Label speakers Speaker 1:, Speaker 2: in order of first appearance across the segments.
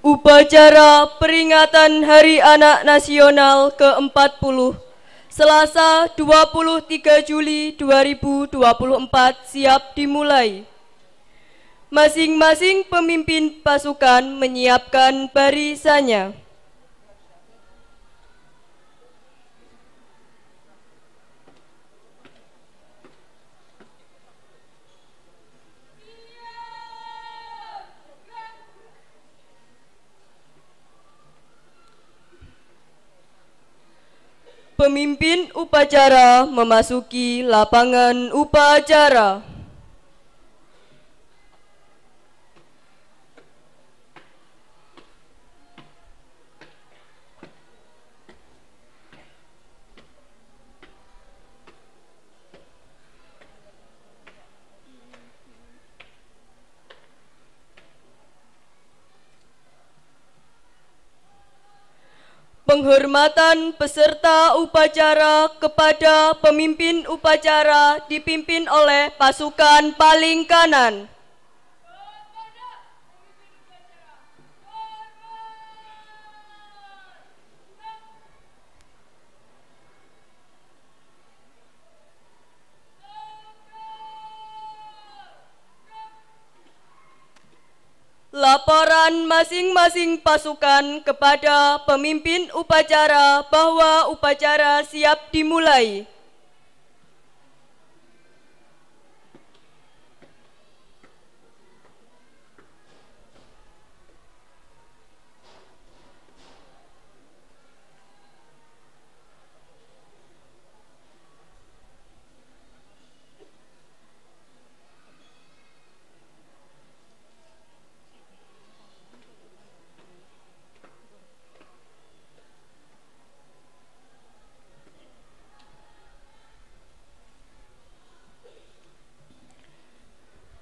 Speaker 1: Upacara peringatan Hari Anak Nasional ke-40 Selasa 23 Juli 2024 siap dimulai. Masing-masing pemimpin pasukan menyiapkan barisannya. Pemimpin upacara memasuki lapangan upacara. Penghormatan peserta upacara kepada pemimpin upacara dipimpin oleh pasukan paling kanan. Laporan masing-masing pasukan kepada pemimpin upacara bahwa upacara siap dimulai.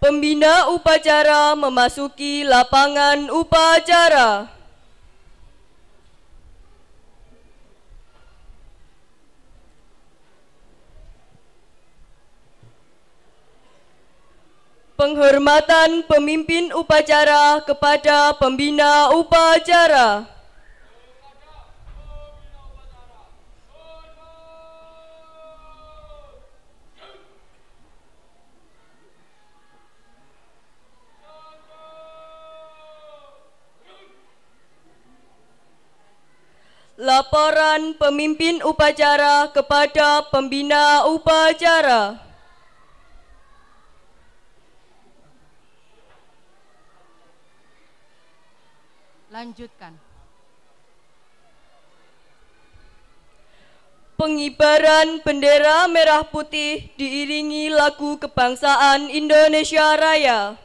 Speaker 1: Pembina upacara memasuki lapangan upacara. Penghormatan pemimpin upacara kepada pembina upacara. Laporan pemimpin upacara kepada pembina upacara.
Speaker 2: Lanjutkan.
Speaker 1: Pengibaran bendera merah putih diiringi lagu kebangsaan Indonesia Raya.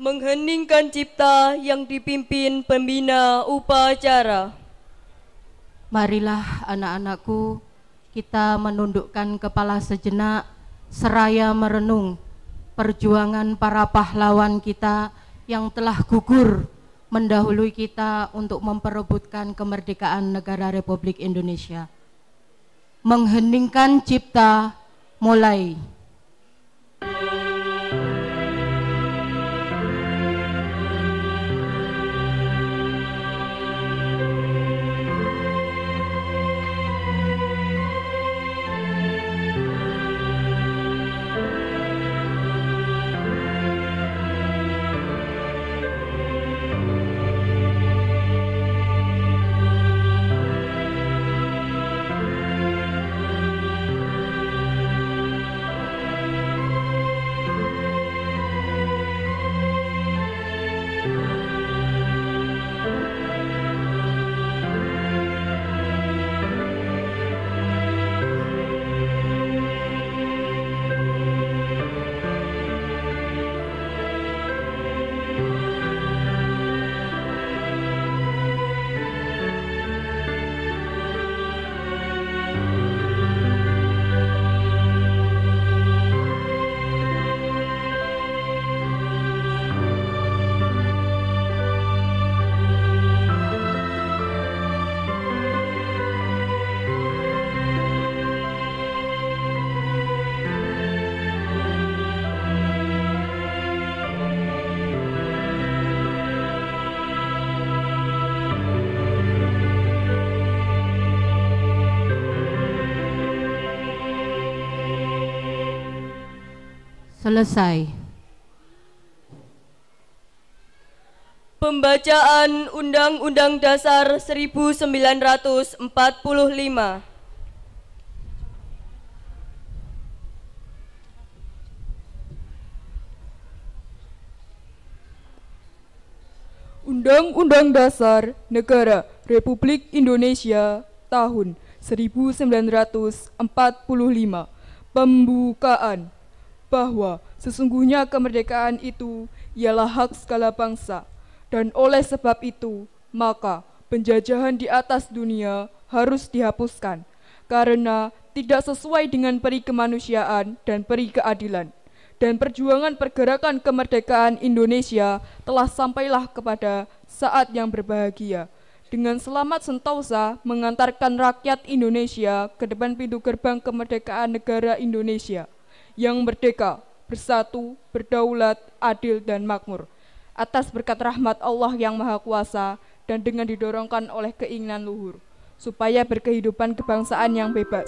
Speaker 1: mengheningkan cipta yang dipimpin pembina upacara.
Speaker 2: Marilah anak-anakku, kita menundukkan kepala sejenak seraya merenung perjuangan para pahlawan kita yang telah gugur mendahului kita untuk memperebutkan kemerdekaan negara Republik Indonesia. Mengheningkan cipta, mulai. Selesai.
Speaker 1: Pembacaan Undang-Undang Dasar 1945.
Speaker 3: Undang-Undang Dasar Negara Republik Indonesia tahun 1945. Pembukaan. Bahwa sesungguhnya kemerdekaan itu ialah hak segala bangsa, dan oleh sebab itu maka penjajahan di atas dunia harus dihapuskan, karena tidak sesuai dengan peri kemanusiaan dan peri keadilan. Dan perjuangan pergerakan kemerdekaan Indonesia telah sampailah kepada saat yang berbahagia, dengan selamat sentosa mengantarkan rakyat Indonesia ke depan pintu gerbang kemerdekaan negara Indonesia yang merdeka, bersatu, berdaulat, adil, dan makmur, atas berkat rahmat Allah yang Maha Kuasa dan dengan didorongkan oleh keinginan luhur, supaya berkehidupan kebangsaan yang bebas.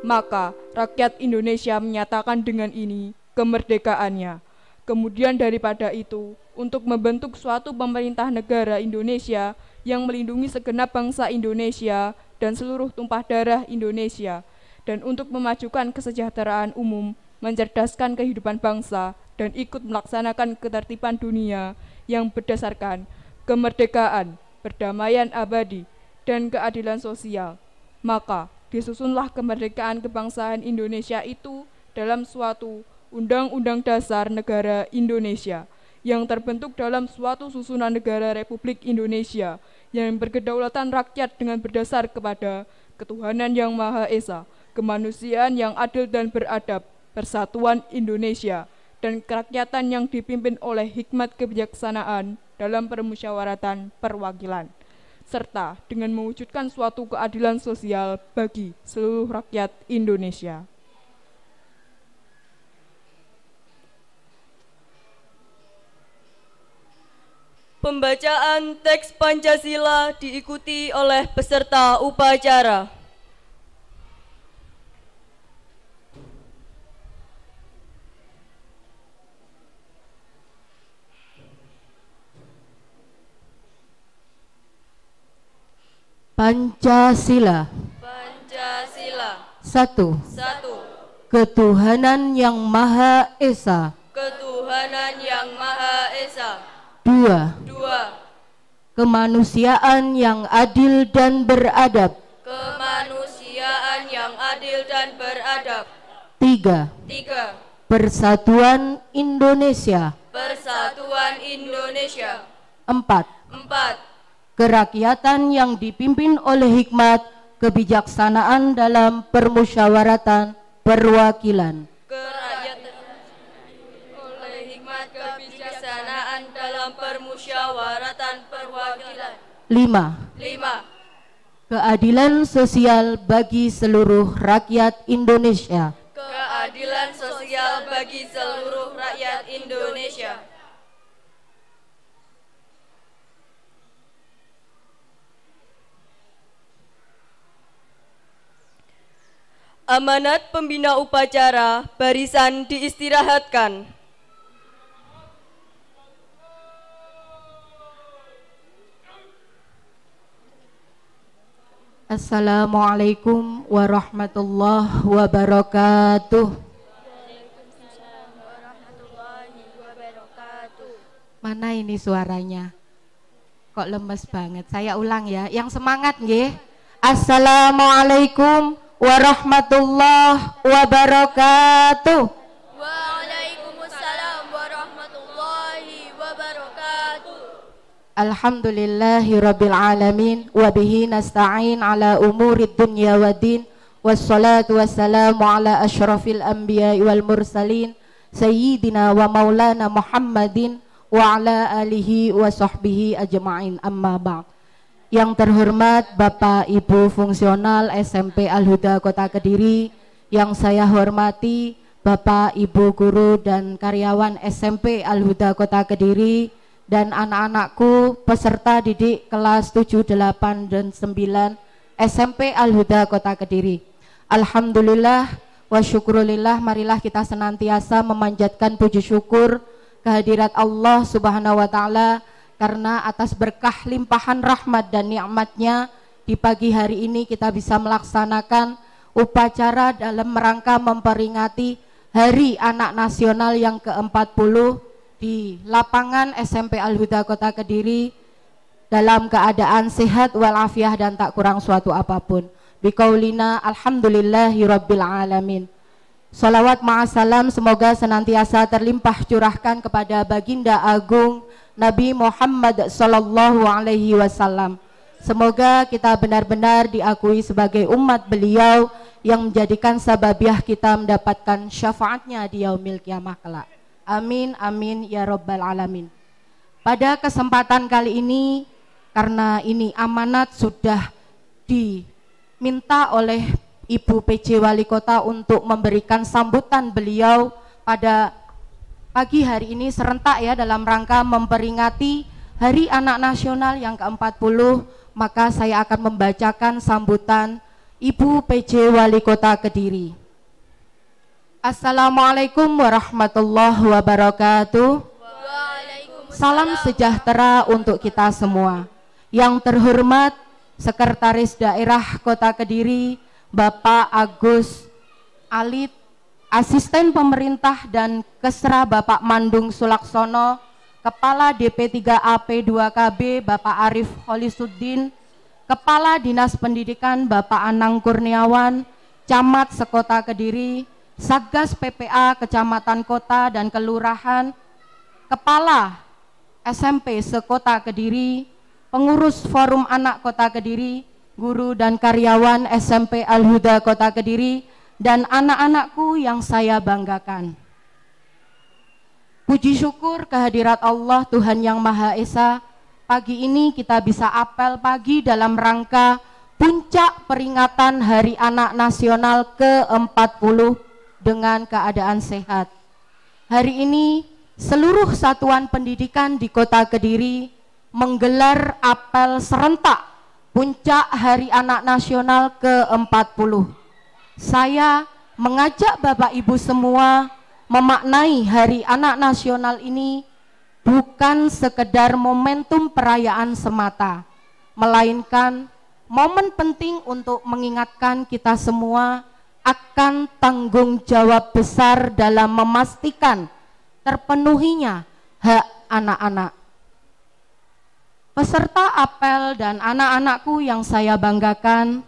Speaker 3: Maka rakyat Indonesia menyatakan dengan ini kemerdekaannya. Kemudian daripada itu, untuk membentuk suatu pemerintah negara Indonesia yang melindungi segenap bangsa Indonesia dan seluruh tumpah darah Indonesia, dan untuk memajukan kesejahteraan umum, mencerdaskan kehidupan bangsa, dan ikut melaksanakan ketertiban dunia yang berdasarkan kemerdekaan, perdamaian abadi, dan keadilan sosial. Maka disusunlah kemerdekaan kebangsaan Indonesia itu dalam suatu Undang-Undang Dasar Negara Indonesia yang terbentuk dalam suatu susunan negara Republik Indonesia yang berkedaulatan rakyat dengan berdasar kepada ketuhanan yang Maha Esa, kemanusiaan yang adil dan beradab, persatuan Indonesia, dan kerakyatan yang dipimpin oleh hikmat kebijaksanaan dalam permusyawaratan perwakilan, serta dengan mewujudkan suatu keadilan sosial bagi seluruh rakyat Indonesia.
Speaker 1: Pembacaan teks Pancasila diikuti oleh peserta upacara.
Speaker 2: Pancasila.
Speaker 1: Pancasila.
Speaker 2: 1.
Speaker 1: 1.
Speaker 2: Ketuhanan yang Maha Esa.
Speaker 1: Ketuhanan yang Maha Esa.
Speaker 2: 2.
Speaker 1: 2.
Speaker 2: Kemanusiaan yang adil dan beradab.
Speaker 1: Kemanusiaan yang adil dan beradab.
Speaker 2: 3.
Speaker 1: 3.
Speaker 2: Persatuan Indonesia.
Speaker 1: Persatuan Indonesia.
Speaker 2: 4.
Speaker 1: 4.
Speaker 2: Kerakyatan yang dipimpin oleh hikmat kebijaksanaan dalam permusyawaratan perwakilan.
Speaker 1: Kerakyatan oleh hikmat kebijaksanaan dalam permusyawaratan perwakilan.
Speaker 2: 5.
Speaker 1: 5.
Speaker 2: Keadilan sosial bagi seluruh rakyat Indonesia.
Speaker 1: Keadilan sosial bagi seluruh rakyat Indonesia. Amanat pembina upacara, barisan diistirahatkan.
Speaker 2: Assalamualaikum warahmatullahi wabarakatuh. Mana ini suaranya? Kok lemes banget? Saya ulang ya, yang semangat nggih. Assalamualaikum warahmatullahi wabarakatuh.
Speaker 1: Waalaikumsalam warahmatullahi wabarakatuh.
Speaker 2: Alhamdulillahi rabbil alamin wa bihi nasta'in ala umurid dunya waddin wassalatu wassalamu ala asyrafil anbiya'i wal mursalin sayyidina wa maulana Muhammadin wa ala alihi wa sahbihi ajma'in, amma ba'd. Yang terhormat Bapak Ibu fungsional SMP Al-Huda Kota Kediri, yang saya hormati Bapak Ibu guru dan karyawan SMP Al-Huda Kota Kediri, dan anak-anakku peserta didik kelas 7, 8, dan 9 SMP Al-Huda Kota Kediri. Alhamdulillah wa syukrulillah, marilah kita senantiasa memanjatkan puji syukur kehadirat Allah Subhanahu wa Ta'ala, karena atas berkah limpahan rahmat dan nikmatnya di pagi hari ini kita bisa melaksanakan upacara dalam rangka memperingati Hari Anak Nasional yang ke-40 di lapangan SMP Al-Huda Kota Kediri dalam keadaan sehat walafiat dan tak kurang suatu apapun. Biqaulina alhamdulillahi rabbil alamin. Salawat ma'asalam semoga senantiasa terlimpah curahkan kepada baginda agung Nabi Muhammad sallallahu alaihi wasallam. Semoga kita benar-benar diakui sebagai umat beliau yang menjadikan sababiah kita mendapatkan syafaatnya di yaumil kiamah kelak. Amin amin ya rabbal alamin. Pada kesempatan kali ini, karena ini amanat sudah diminta oleh Ibu PJ Wali Kota untuk memberikan sambutan beliau pada pagi hari ini serentak ya dalam rangka memperingati Hari Anak Nasional yang ke-40, maka saya akan membacakan sambutan Ibu PJ Wali Kota Kediri. Assalamualaikum warahmatullahi wabarakatuh. Salam sejahtera untuk kita semua. Yang terhormat Sekretaris Daerah Kota Kediri Bapak Agus Alit, Asisten Pemerintah dan Kesra Bapak Mandung Sulaksono, Kepala DP3AP2KB Bapak Arif Holisuddin, Kepala Dinas Pendidikan Bapak Anang Kurniawan, Camat Sekota Kediri, Satgas PPA Kecamatan Kota dan Kelurahan, Kepala SMP Sekota Kediri, Pengurus Forum Anak Kota Kediri, guru dan karyawan SMP Al-Huda Kota Kediri, dan anak-anakku yang saya banggakan. Puji syukur kehadirat Allah Tuhan Yang Maha Esa, pagi ini kita bisa apel pagi dalam rangka puncak peringatan Hari Anak Nasional ke-40 dengan keadaan sehat. Hari ini seluruh satuan pendidikan di Kota Kediri menggelar apel serentak puncak Hari Anak Nasional ke-40. Saya mengajak Bapak Ibu semua memaknai Hari Anak Nasional ini bukan sekedar momentum perayaan semata, melainkan momen penting untuk mengingatkan kita semua akan tanggung jawab besar dalam memastikan terpenuhinya hak anak-anak. Peserta apel dan anak-anakku yang saya banggakan,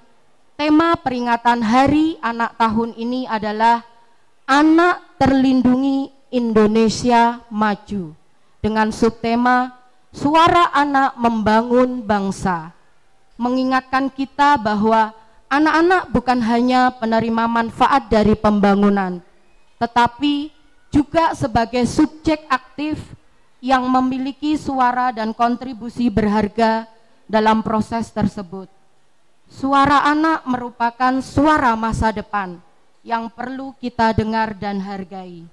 Speaker 2: tema peringatan Hari Anak tahun ini adalah Anak Terlindungi Indonesia Maju dengan subtema Suara Anak Membangun Bangsa, mengingatkan kita bahwa anak-anak bukan hanya penerima manfaat dari pembangunan, tetapi juga sebagai subjek aktif yang memiliki suara dan kontribusi berharga dalam proses tersebut. Suara anak merupakan suara masa depan yang perlu kita dengar dan hargai.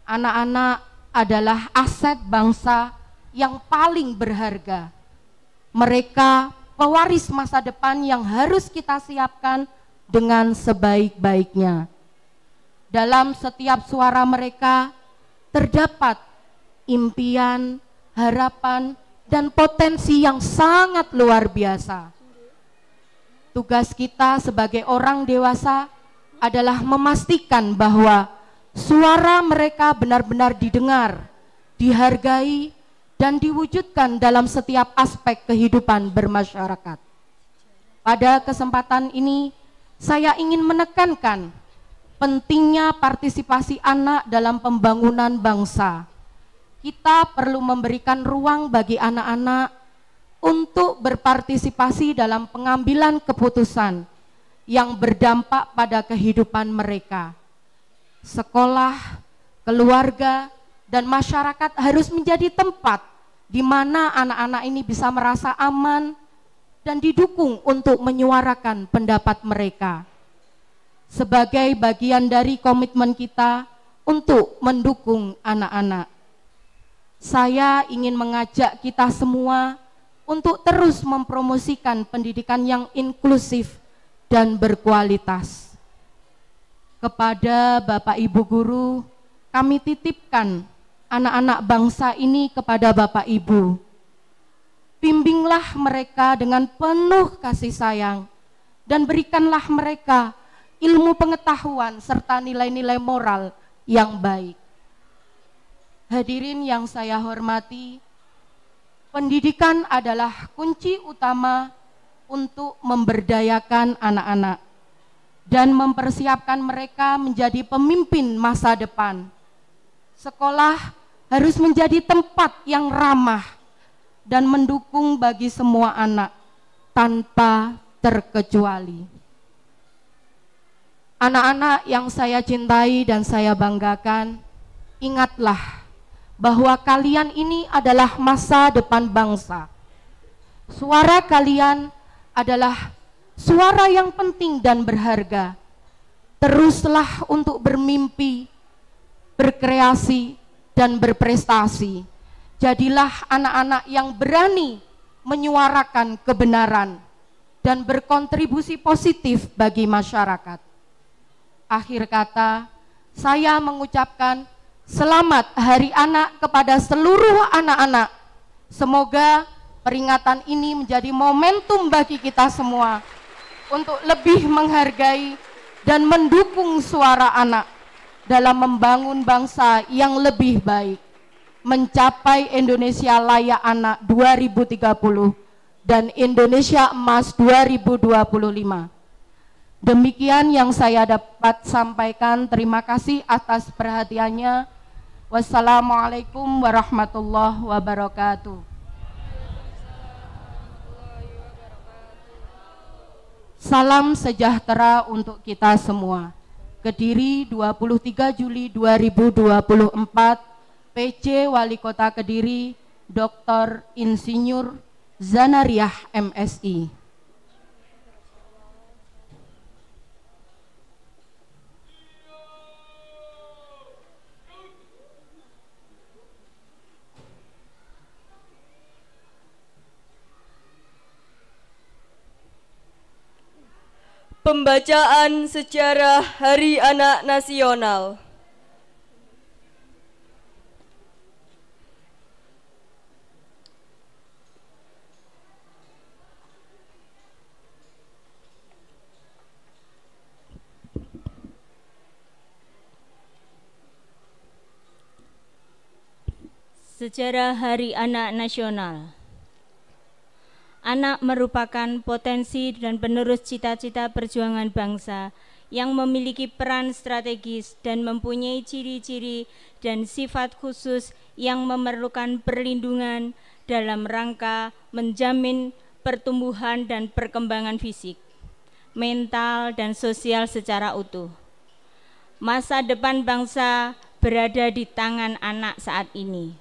Speaker 2: Anak-anak adalah aset bangsa yang paling berharga. Mereka pewaris masa depan yang harus kita siapkan dengan sebaik-baiknya. Dalam setiap suara mereka terdapat impian, harapan, dan potensi yang sangat luar biasa. Tugas kita sebagai orang dewasa adalah memastikan bahwa suara mereka benar-benar didengar, dihargai, dan diwujudkan dalam setiap aspek kehidupan bermasyarakat. Pada kesempatan ini, saya ingin menekankan pentingnya partisipasi anak dalam pembangunan bangsa. Kita perlu memberikan ruang bagi anak-anak untuk berpartisipasi dalam pengambilan keputusan yang berdampak pada kehidupan mereka. Sekolah, keluarga, dan masyarakat harus menjadi tempat di mana anak-anak ini bisa merasa aman dan didukung untuk menyuarakan pendapat mereka. Sebagai bagian dari komitmen kita untuk mendukung anak-anak, saya ingin mengajak kita semua untuk terus mempromosikan pendidikan yang inklusif dan berkualitas. Kepada Bapak Ibu Guru, kami titipkan anak-anak bangsa ini kepada Bapak Ibu. Bimbinglah mereka dengan penuh kasih sayang dan berikanlah mereka ilmu pengetahuan serta nilai-nilai moral yang baik. Hadirin yang saya hormati, pendidikan adalah kunci utama untuk memberdayakan anak-anak dan mempersiapkan mereka menjadi pemimpin masa depan. Sekolah harus menjadi tempat yang ramah dan mendukung bagi semua anak tanpa terkecuali. Anak-anak yang saya cintai dan saya banggakan, ingatlah bahwa kalian ini adalah masa depan bangsa. Suara kalian adalah suara yang penting dan berharga. Teruslah untuk bermimpi, berkreasi, dan berprestasi. Jadilah anak-anak yang berani menyuarakan kebenaran dan berkontribusi positif bagi masyarakat. Akhir kata, saya mengucapkan selamat Hari Anak kepada seluruh anak-anak. Semoga peringatan ini menjadi momentum bagi kita semua untuk lebih menghargai dan mendukung suara anak dalam membangun bangsa yang lebih baik, mencapai Indonesia Layak Anak 2030 dan Indonesia Emas 2025. Demikian yang saya dapat sampaikan. Terima kasih atas perhatiannya. Wassalamualaikum warahmatullahi wabarakatuh. Salam sejahtera untuk kita semua. Kediri 23 Juli 2024, PC Wali Kota Kediri, Dr. Insinyur Zanariah MSI.
Speaker 1: Pembacaan Sejarah Hari Anak Nasional.
Speaker 4: Sejarah Hari Anak Nasional. Anak merupakan potensi dan penerus cita-cita perjuangan bangsa yang memiliki peran strategis dan mempunyai ciri-ciri dan sifat khusus yang memerlukan perlindungan dalam rangka menjamin pertumbuhan dan perkembangan fisik, mental, dan sosial secara utuh. Masa depan bangsa berada di tangan anak saat ini.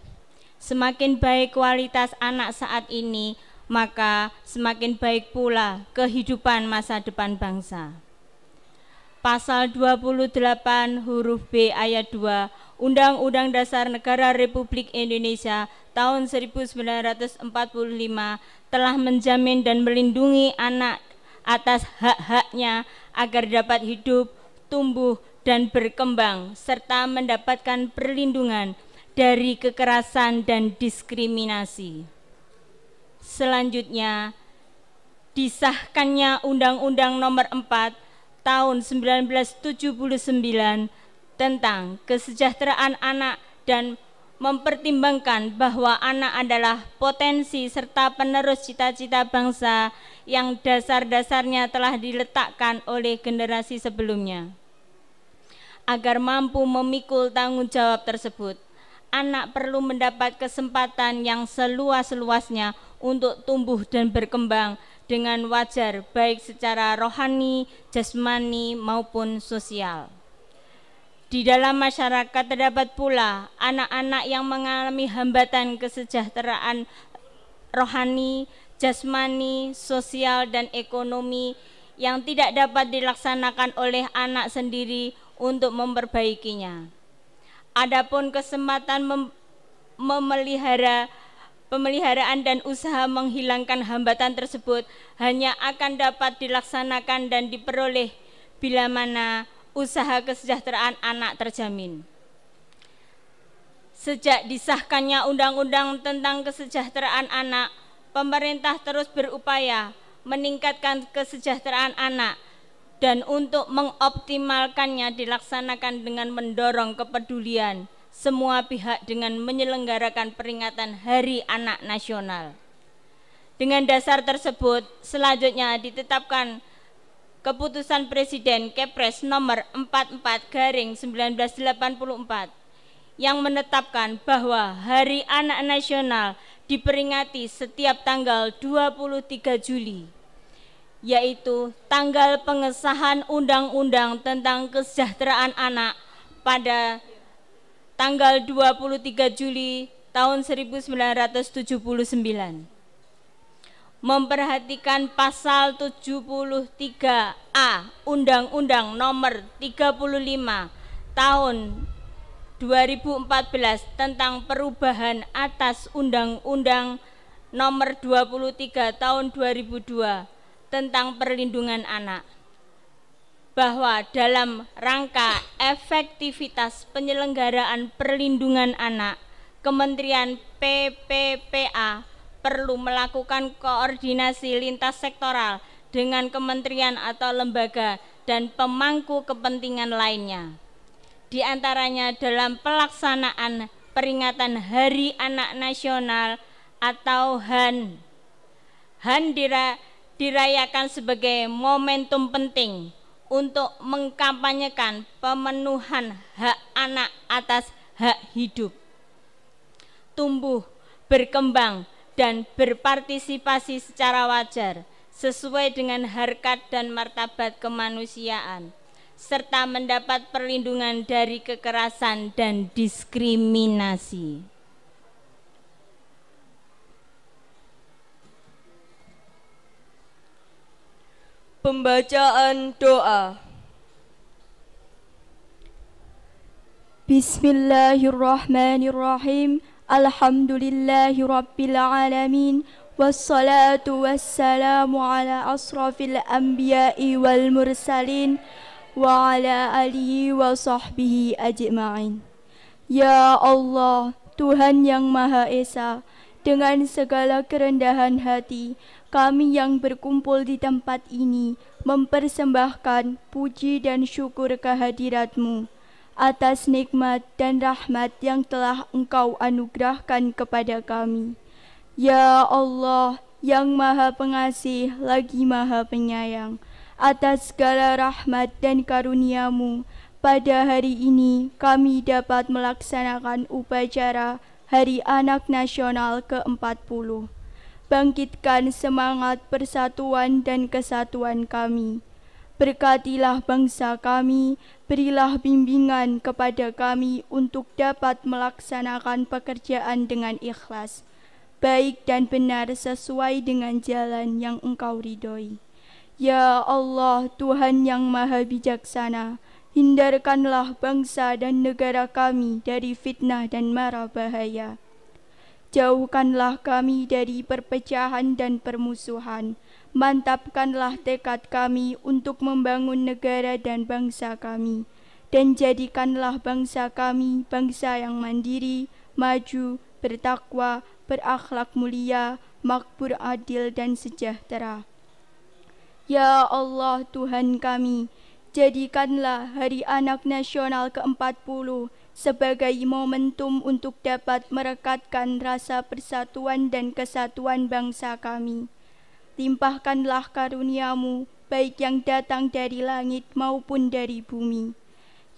Speaker 4: Semakin baik kualitas anak saat ini, maka semakin baik pula kehidupan masa depan bangsa. Pasal 28 huruf B ayat 2 Undang-Undang Dasar Negara Republik Indonesia tahun 1945 telah menjamin dan melindungi anak atas hak-haknya agar dapat hidup, tumbuh, dan berkembang, serta mendapatkan perlindungan dari kekerasan dan diskriminasi. Selanjutnya, disahkannya Undang-Undang Nomor 4 tahun 1979 tentang kesejahteraan anak dan mempertimbangkan bahwa anak adalah potensi serta penerus cita-cita bangsa yang dasar-dasarnya telah diletakkan oleh generasi sebelumnya. Agar mampu memikul tanggung jawab tersebut, anak perlu mendapat kesempatan yang seluas-luasnya untuk tumbuh dan berkembang dengan wajar, baik secara rohani, jasmani, maupun sosial. Di dalam masyarakat terdapat pula anak-anak yang mengalami hambatan kesejahteraan rohani, jasmani, sosial, dan ekonomi yang tidak dapat dilaksanakan oleh anak sendiri untuk memperbaikinya. Adapun kesempatan pemeliharaan dan usaha menghilangkan hambatan tersebut hanya akan dapat dilaksanakan dan diperoleh bila mana usaha kesejahteraan anak terjamin. Sejak disahkannya Undang-Undang tentang Kesejahteraan Anak, pemerintah terus berupaya meningkatkan kesejahteraan anak dan untuk mengoptimalkannya dilaksanakan dengan mendorong kepedulian semua pihak dengan menyelenggarakan peringatan Hari Anak Nasional. Dengan dasar tersebut, selanjutnya ditetapkan Keputusan Presiden Kepres nomor 44/1984 yang menetapkan bahwa Hari Anak Nasional diperingati setiap tanggal 23 Juli, yaitu tanggal pengesahan Undang-Undang tentang Kesejahteraan Anak pada tanggal 23 Juli tahun 1979. Memperhatikan pasal 73A Undang-Undang Nomor 35 Tahun 2014 tentang perubahan atas Undang-Undang Nomor 23 Tahun 2002 tentang perlindungan anak, bahwa dalam rangka efektivitas penyelenggaraan perlindungan anak, Kementerian PPPA perlu melakukan koordinasi lintas sektoral dengan kementerian atau lembaga dan pemangku kepentingan lainnya. Di antaranya dalam pelaksanaan peringatan Hari Anak Nasional atau HAN. HAN dirayakan sebagai momentum penting untuk mengkampanyekan pemenuhan hak anak atas hak hidup, tumbuh, berkembang, dan berpartisipasi secara wajar sesuai dengan harkat dan martabat kemanusiaan, serta mendapat perlindungan dari kekerasan dan diskriminasi.
Speaker 1: Pembacaan doa.
Speaker 5: Bismillahirrahmanirrahim. Alhamdulillahi Rabbil Alamin. Wassalatu wassalamu ala asrafil anbiya'i wal mursalin wa ala alihi wa sahbihi ajma'in. Ya Allah, Tuhan yang Maha Esa, dengan segala kerendahan hati, kami yang berkumpul di tempat ini mempersembahkan puji dan syukur kehadirat-Mu atas nikmat dan rahmat yang telah Engkau anugerahkan kepada kami. Ya Allah, yang Maha Pengasih lagi Maha Penyayang, atas segala rahmat dan karunia-Mu. Pada hari ini kami dapat melaksanakan upacara Hari Anak Nasional ke-40. Bangkitkan semangat persatuan dan kesatuan kami. Berkatilah bangsa kami, berilah bimbingan kepada kami untuk dapat melaksanakan pekerjaan dengan ikhlas, baik dan benar sesuai dengan jalan yang Engkau ridhoi. Ya Allah, Tuhan yang Maha Bijaksana, hindarkanlah bangsa dan negara kami dari fitnah dan mara bahaya. Jauhkanlah kami dari perpecahan dan permusuhan. Mantapkanlah tekad kami untuk membangun negara dan bangsa kami. Dan jadikanlah bangsa kami bangsa yang mandiri, maju, bertakwa, berakhlak mulia, makmur, adil, dan sejahtera. Ya Allah, Tuhan kami, jadikanlah Hari Anak Nasional ke-40 sebagai momentum untuk dapat merekatkan rasa persatuan dan kesatuan bangsa kami. Limpahkanlah karunia-Mu, baik yang datang dari langit maupun dari bumi.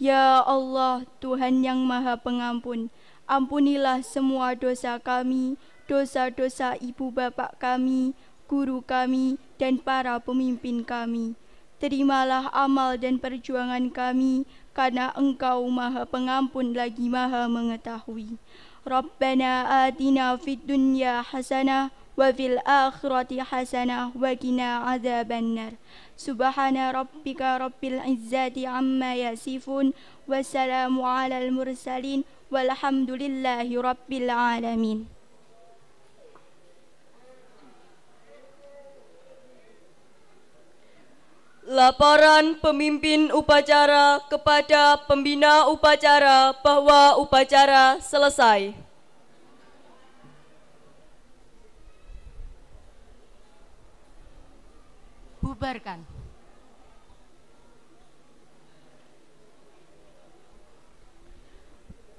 Speaker 5: Ya Allah, Tuhan yang Maha Pengampun, ampunilah semua dosa kami, dosa-dosa ibu bapak kami, guru kami, dan para pemimpin kami. Terimalah amal dan perjuangan kami, karena Engkau Maha Pengampun lagi Maha Mengetahui. Rabbana atina fid dunya hasanah wa fil akhirati hasanah wa qina adzabannar. Subhana rabbika rabbil izzati amma yasifun wa salamu alal mursalin walhamdulillahi rabbil alamin.
Speaker 1: Laporan pemimpin upacara kepada pembina upacara bahwa upacara selesai.
Speaker 2: Bubarkan.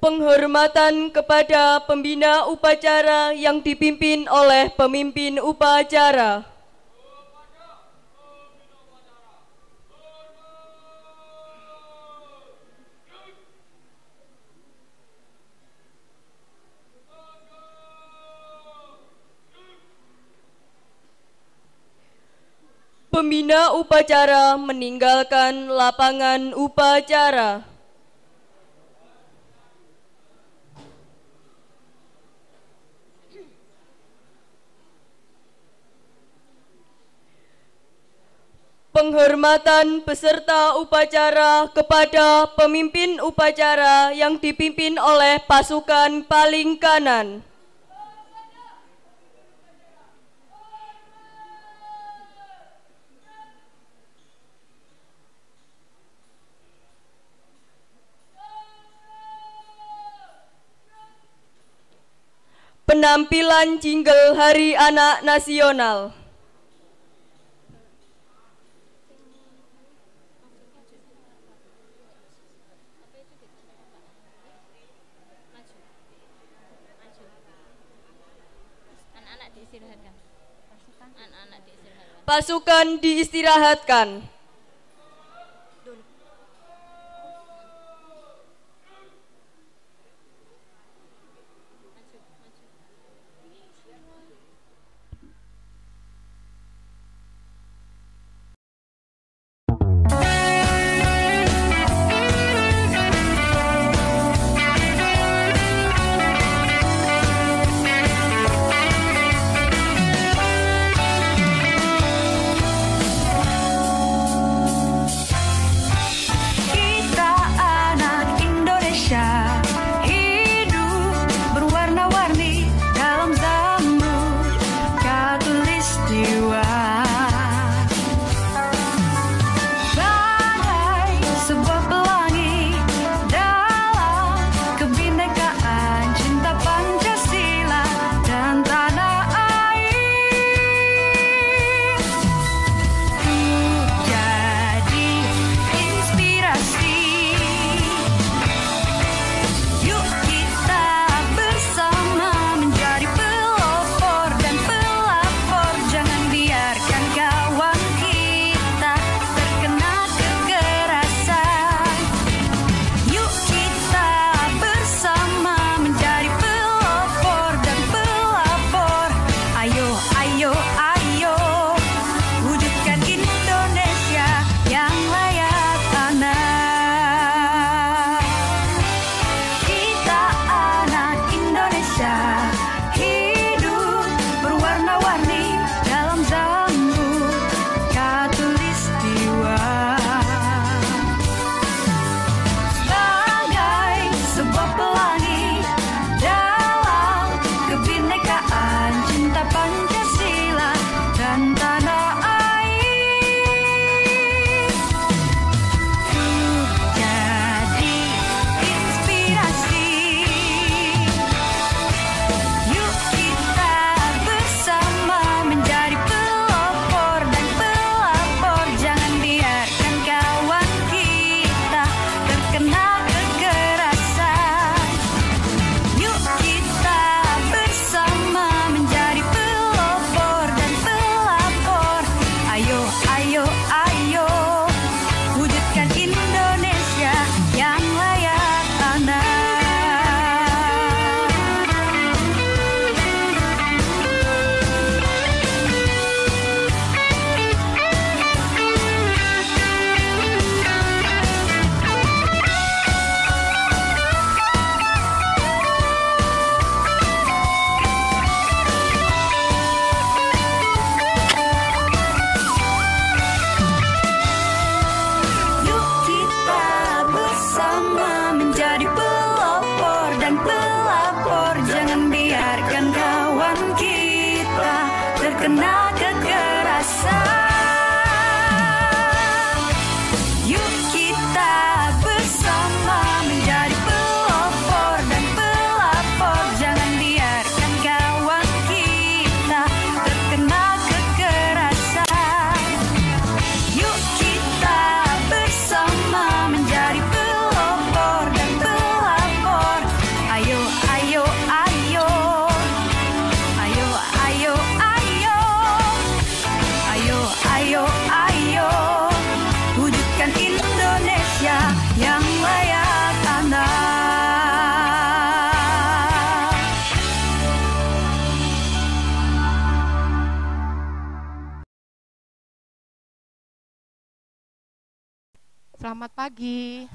Speaker 1: Penghormatan kepada pembina upacara yang dipimpin oleh pemimpin upacara. Pembina upacara meninggalkan lapangan upacara. Penghormatan peserta upacara kepada pemimpin upacara yang dipimpin oleh pasukan paling kanan. Penampilan jingle Hari Anak Nasional. Pasukan diistirahatkan.
Speaker 6: terkena kekerasan. Yuk kita bersama menjadi pelopor dan pelapor, jangan biarkan kawan kita terkena kekerasan. Yuk kita bersama menjadi pelopor dan pelapor. Ayo, ayo, ayo. Ayo, ayo, ayo. Ayo, ayo, ayo. Wujudkan Indonesia yang layak anak.
Speaker 2: Selamat pagi.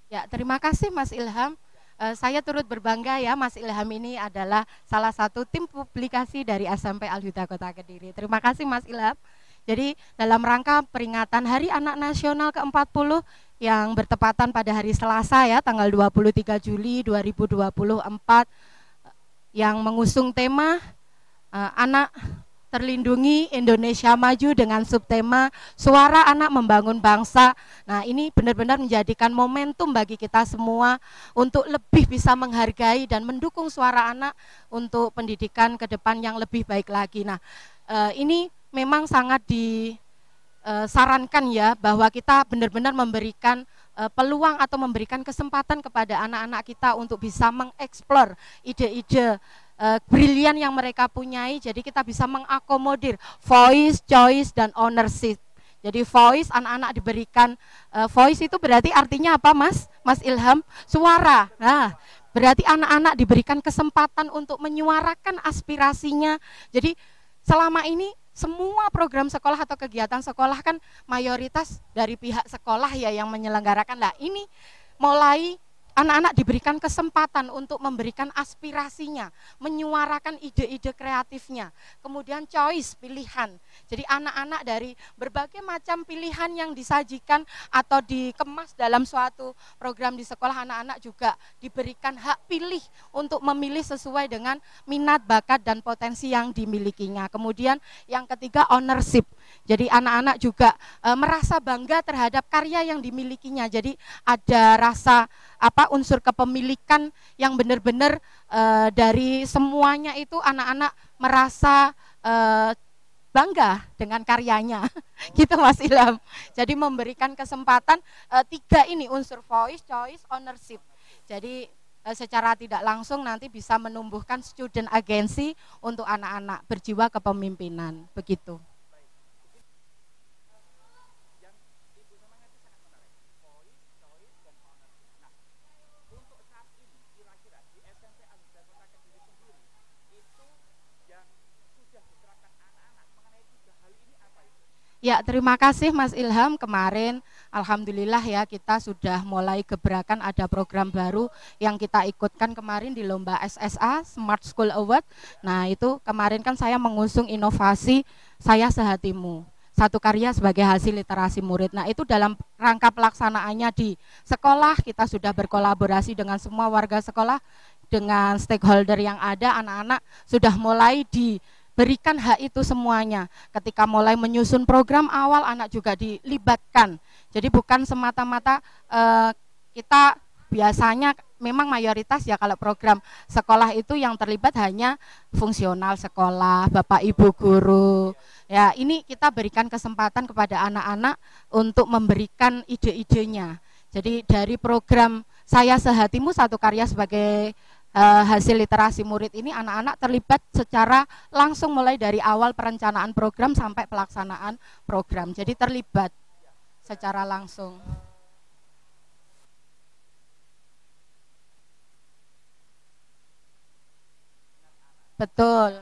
Speaker 2: Ya, terima kasih Mas Ilham. Saya turut berbangga ya, Mas Ilham ini adalah salah satu tim publikasi dari SMP Al-Huda Kota Kediri. Terima kasih Mas Ilham. Jadi dalam rangka peringatan Hari Anak Nasional ke-40 yang bertepatan pada hari Selasa ya, tanggal 23 Juli 2024, yang mengusung tema Anak Terlindungi, Indonesia Maju, dengan subtema Suara Anak Membangun Bangsa. Nah, ini benar-benar menjadikan momentum bagi kita semua untuk lebih bisa menghargai dan mendukung suara anak untuk pendidikan ke depan yang lebih baik lagi. Nah, ini memang sangat disarankan ya, bahwa kita benar-benar memberikan peluang atau memberikan kesempatan kepada anak-anak kita untuk bisa mengeksplor ide-ide brilian yang mereka punyai. Jadi kita bisa mengakomodir voice, choice, dan ownership. Jadi voice, anak-anak diberikan voice, itu berarti artinya apa Mas Ilham? Suara. Nah, berarti anak-anak diberikan kesempatan untuk menyuarakan aspirasinya. Jadi selama ini semua program sekolah atau kegiatan sekolah kan mayoritas dari pihak sekolah ya yang menyelenggarakan. Nah, ini mulai anak-anak diberikan kesempatan untuk memberikan aspirasinya, menyuarakan ide-ide kreatifnya. Kemudian choice, pilihan. Jadi anak-anak dari berbagai macam pilihan yang disajikan atau dikemas dalam suatu program di sekolah, anak-anak juga diberikan hak pilih untuk memilih sesuai dengan minat, bakat, dan potensi yang dimilikinya. Kemudian yang ketiga, ownership. Jadi anak-anak juga merasa bangga terhadap karya yang dimilikinya. Jadi ada rasa unsur kepemilikan yang benar-benar dari semuanya itu anak-anak merasa bangga dengan karyanya. Gitu Mas Ilham. Jadi memberikan kesempatan tiga ini, unsur voice, choice, ownership. Jadi secara tidak langsung nanti bisa menumbuhkan student agency untuk anak-anak berjiwa kepemimpinan. Begitu. Ya, terima kasih Mas Ilham. Kemarin alhamdulillah ya, kita sudah mulai gebrakan, ada program baru yang kita ikutkan kemarin di lomba SSA Smart School Award. Nah, itu kemarin kan saya mengusung inovasi Saya Sehatimu, satu karya sebagai hasil literasi murid. Nah, itu dalam rangka pelaksanaannya di sekolah, kita sudah berkolaborasi dengan semua warga sekolah, dengan stakeholder yang ada, anak-anak sudah mulai diberikan hak itu semuanya. Ketika mulai menyusun program awal, anak juga dilibatkan. Jadi bukan semata-mata kita biasanya memang mayoritas ya kalau program sekolah itu yang terlibat hanya fungsional sekolah, Bapak Ibu guru. Ya, ini kita berikan kesempatan kepada anak-anak untuk memberikan ide-idenya. Jadi dari program Saya Sehatimu, satu karya sebagai hasil literasi murid ini, anak-anak terlibat secara langsung mulai dari awal perencanaan program sampai pelaksanaan program. Jadi terlibat secara langsung. Betul.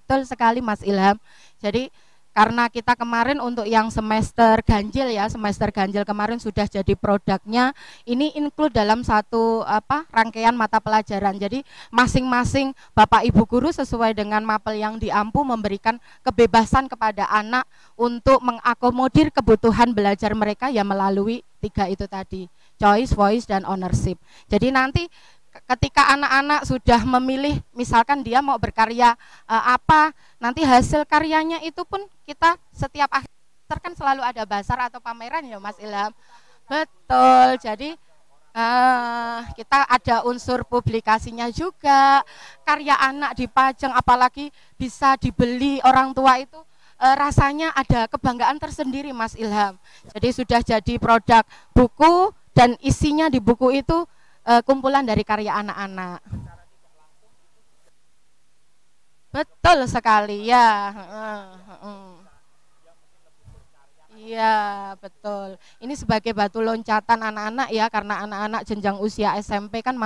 Speaker 2: betul sekali Mas Ilham. Jadi karena kita kemarin untuk yang semester ganjil ya, semester ganjil kemarin sudah jadi produknya, ini include dalam satu rangkaian mata pelajaran. Jadi masing-masing Bapak Ibu guru sesuai dengan mapel yang diampu memberikan kebebasan kepada anak untuk mengakomodir kebutuhan belajar mereka ya melalui 3 itu tadi, choice, voice, dan ownership. Jadi nanti ketika anak-anak sudah memilih, misalkan dia mau berkarya apa, nanti hasil karyanya itu pun kita setiap akhir semester kan selalu ada basar atau pameran ya Mas Ilham. Betul, jadi kita ada unsur publikasinya juga, karya anak dipajang apalagi bisa dibeli orang tua itu rasanya ada kebanggaan tersendiri Mas Ilham. Jadi sudah jadi produk buku dan isinya di buku itu kumpulan dari karya anak-anak. Betul sekali ya. Iya betul. Ini sebagai batu loncatan anak-anak ya, karena anak-anak jenjang usia SMP kan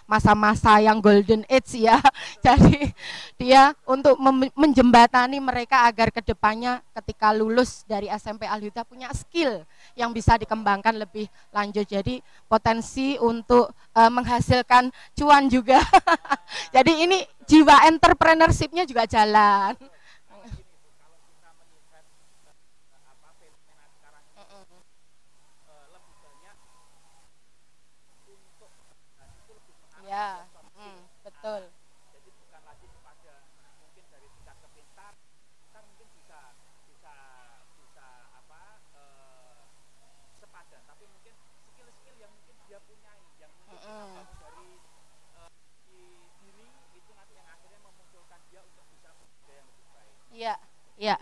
Speaker 2: masa-masa yang golden age ya. Jadi dia untuk menjembatani mereka agar kedepannya ketika lulus dari SMP Al-Huda punya skill yang bisa dikembangkan lebih lanjut. Jadi potensi untuk menghasilkan cuan juga. Jadi ini jiwa entrepreneurship-nya juga jalan. Ya, betul.
Speaker 7: Jadi bukan lagi kepada mungkin dari tingkat kepintar, kita mungkin bisa sepadan, tapi mungkin skill-skill yang mungkin dia punyai, yang mungkin dari diri itu nanti yang akhirnya memunculkan dia untuk bisa bekerja yang lebih baik.
Speaker 2: Iya, iya,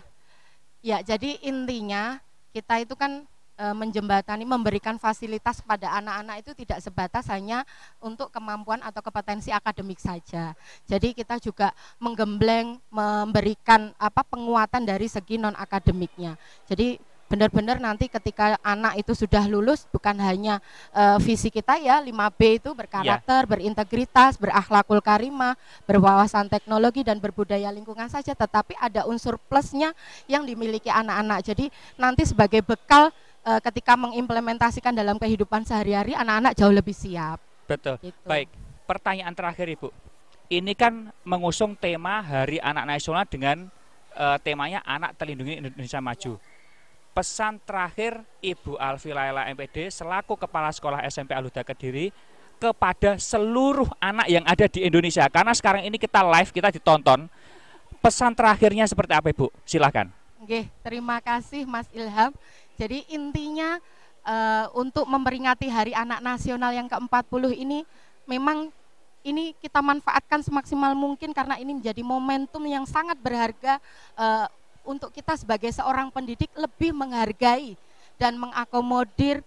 Speaker 2: ya. Jadi intinya kita itu kan menjembatani, memberikan fasilitas kepada anak-anak itu tidak sebatas hanya untuk kemampuan atau kompetensi akademik saja. Jadi kita juga menggembleng, memberikan penguatan dari segi non akademiknya. Jadi benar-benar nanti ketika anak itu sudah lulus bukan hanya visi kita ya 5B itu berkarakter, berintegritas, berakhlakul karimah, berwawasan teknologi dan berbudaya lingkungan saja, tetapi ada unsur plusnya yang dimiliki anak-anak. Jadi nanti sebagai bekal ketika mengimplementasikan dalam kehidupan sehari-hari, anak-anak jauh lebih siap.
Speaker 7: Betul.
Speaker 2: Gitu.
Speaker 7: Baik, pertanyaan terakhir Ibu. Ini kan mengusung tema Hari Anak Nasional dengan temanya Anak Terlindungi Indonesia Maju. Pesan terakhir Ibu Alfi Laila MPD selaku Kepala Sekolah SMP Al-Huda Kediri kepada seluruh anak yang ada di Indonesia. Karena sekarang ini kita live, kita ditonton. Pesan terakhirnya seperti apa Ibu? Silahkan.
Speaker 2: Oke, terima kasih Mas Ilham. Jadi intinya untuk memperingati Hari Anak Nasional yang ke-40 ini memang ini kita manfaatkan semaksimal mungkin karena ini menjadi momentum yang sangat berharga untuk kita sebagai seorang pendidik lebih menghargai dan mengakomodir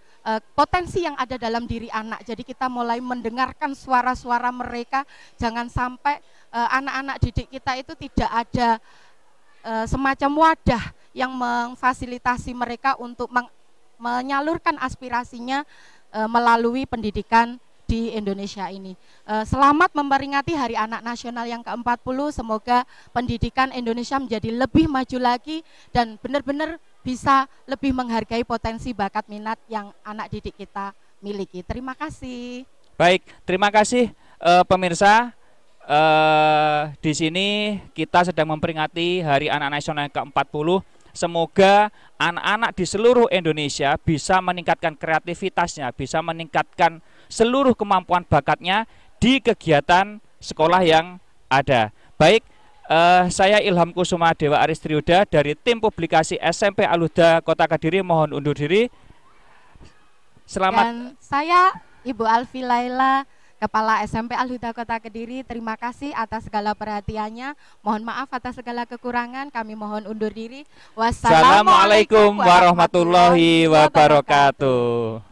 Speaker 2: potensi yang ada dalam diri anak. Jadi kita mulai mendengarkan suara-suara mereka, jangan sampai anak-anak didik kita itu tidak ada semacam wadah yang memfasilitasi mereka untuk menyalurkan aspirasinya melalui pendidikan di Indonesia ini. Selamat memperingati Hari Anak Nasional yang ke-40, semoga pendidikan Indonesia menjadi lebih maju lagi dan benar-benar bisa lebih menghargai potensi bakat minat yang anak didik kita miliki. Terima kasih.
Speaker 7: Baik, terima kasih pemirsa. Di sini kita sedang memperingati Hari Anak Nasional yang ke-40. Semoga anak-anak di seluruh Indonesia bisa meningkatkan kreativitasnya, bisa meningkatkan seluruh kemampuan bakatnya di kegiatan sekolah yang ada. Baik, saya Ilham Kusuma Dewa Aristriuda dari tim publikasi SMP Al-Huda Kota Kediri mohon undur diri. Selamat.
Speaker 2: Dan saya Ibu Alfi Laila, Kepala SMP Al-Huda Kota Kediri, terima kasih atas segala perhatiannya. Mohon maaf atas segala kekurangan, kami mohon undur diri.
Speaker 7: Wassalamualaikum warahmatullahi wabarakatuh.